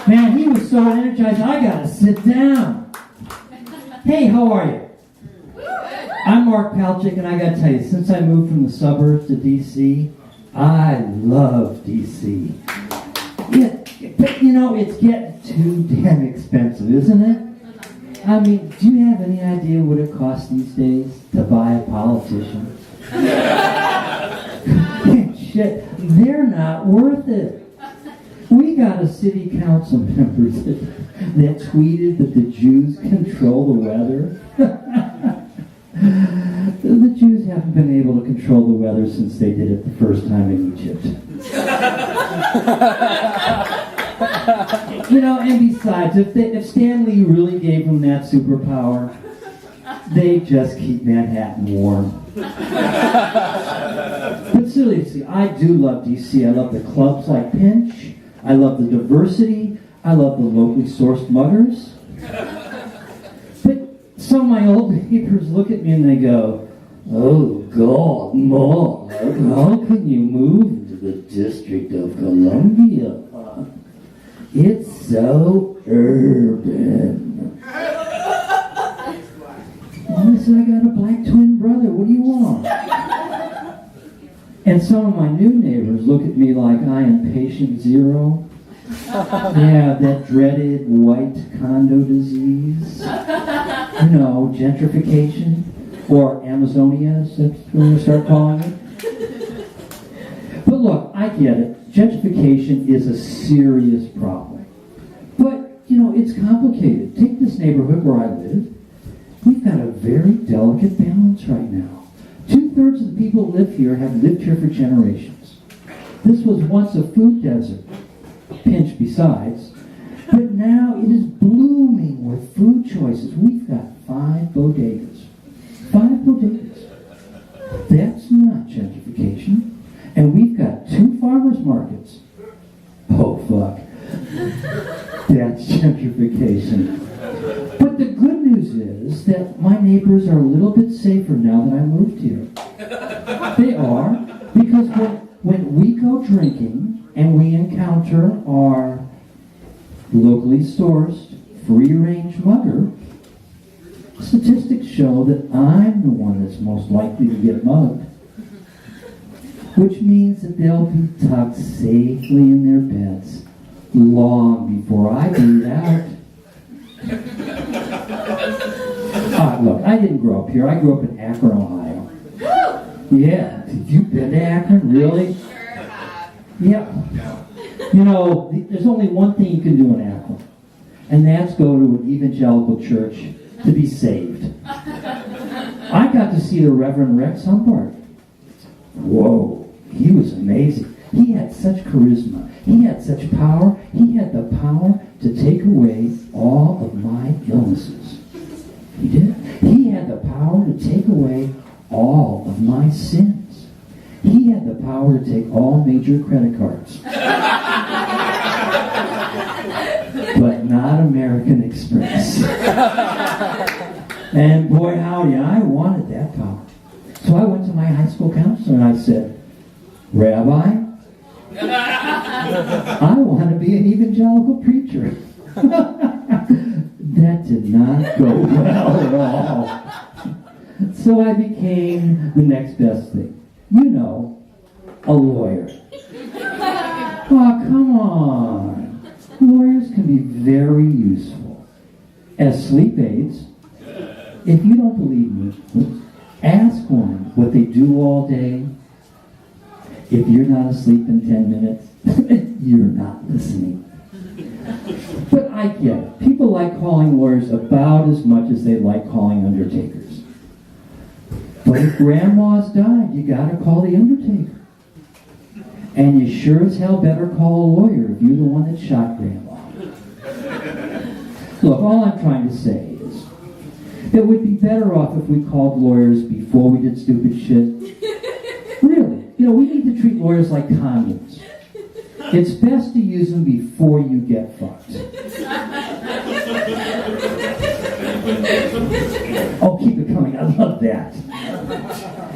Man, he was so energized, I gotta sit down. Hey, how are you? I'm Mark Palchick, and I gotta tell you, since I moved from the suburbs to D.C., I love D.C. But you know, it's getting too damn expensive, isn't it? I mean, do you have any idea what it costs these days to buy a politician? Shit, they're not worth it. We got a city council member that tweeted that the Jews control the weather. The Jews haven't been able to control the weather since they did it the first time in Egypt. You know, and besides, if Stan Lee really gave them that superpower, they just keep Manhattan warm. But seriously, I do love D.C. I love the clubs like Pinch. I love the diversity. I love the locally sourced muggers. But some of my old neighbors look at me and they go, "Oh God, Mark, how can you move to the District of Columbia? It's so urban." Well, I said, "I got a black twin brother. What do you want?" And some of my new neighbors look at me like I am patient zero. Yeah, that dreaded white condo disease. You know, gentrification. Or Amazonia, as we're going to start calling it. But look, I get it. Gentrification is a serious problem. But, you know, it's complicated. Take this neighborhood where I live. We've got a very delicate balance right now. 2/3 of the people who live here have lived here for generations. This was once a food desert, Pinch besides, but now it is blooming with food choices. We've got 5 bodegas. 5 bodegas. That's not gentrification. And we've got 2 farmers markets. Oh, fuck. That's gentrification. But the good news is that my neighbors are a little bit safer now that I moved here. They are, because when we go drinking and we encounter our locally sourced, free-range mugger, statistics show that I'm the one that's most likely to get mugged. Which means that they'll be tucked safely in their beds long before I bleed out. Look, I didn't grow up here. I grew up in Akron, Ohio. Yeah, you've been to Akron? Really? Yeah. You know, there's only one thing you can do in Akron, and that's go to an evangelical church to be saved. I got to see the Reverend Rex Humbard. Whoa, he was amazing. He had such charisma. He had such power. He had the power to take away all of my illnesses. He did. He had the power to take away all of my sins. He had the power to take all major credit cards. But not American Express. And boy, howdy, I wanted that power. So I went to my high school counselor and I said, "Rabbi, I want to be an evangelical preacher." That did not go well at all. So I became the next best thing. You know, a lawyer. Oh, come on. Lawyers can be very useful as sleep aids. If you don't believe me, ask one what they do all day. If you're not asleep in 10 minutes, you're not listening. But I get it. People like calling lawyers about as much as they like calling undertakers. But if grandma's died, you gotta call the undertaker. And you sure as hell better call a lawyer if you're the one that shot grandma. Look, all I'm trying to say is that we'd be better off if we called lawyers before we did stupid shit. Really. You know, we need to treat lawyers like condoms. It's best to use them before you get fucked. Oh, keep it coming. I love that.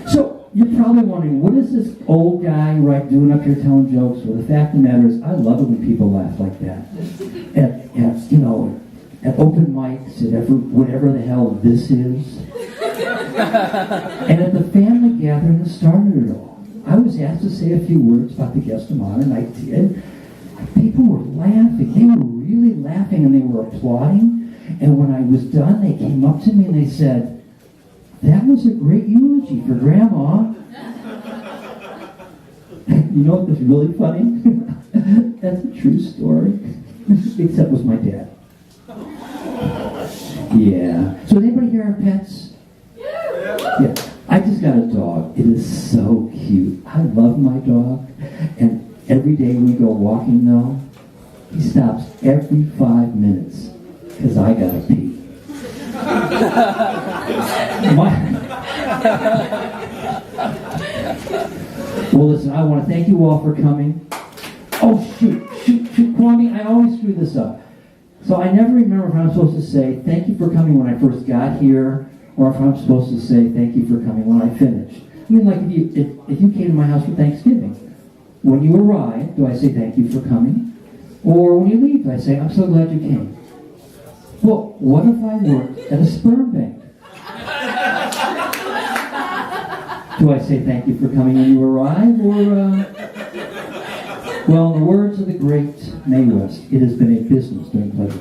So, you're probably wondering, what is this old guy doing up here telling jokes? Well, the fact of the matter is, I love it when people laugh like that. At open mics, at whatever the hell this is. And at the family gathering that started it all. I was asked to say a few words about the guest of honor, and I did. People were laughing. They were really laughing, and they were applauding. And when I was done, they came up to me and they said, "That was a great eulogy for Grandma." You know what was really funny? That's a true story. Except it was my dad. Yeah. So anybody here have pets? Yeah. I just got a dog. It is so cute. I love my dog. And every day we go walking, though, he stops every 5 minutes because I gotta pee. Well, listen, I want to thank you all for coming. Oh, shoot, Kwame, I always screw this up. So I never remember if I'm supposed to say thank you for coming when I first got here, or if I'm supposed to say thank you for coming when I finish. I mean, like if you came to my house for Thanksgiving, when you arrive, do I say thank you for coming? Or when you leave, do I say I'm so glad you came? Well, what if I worked at a sperm bank? Do I say thank you for coming when you arrive, or well, in the words of the great Mae West, it has been a business doing pleasure.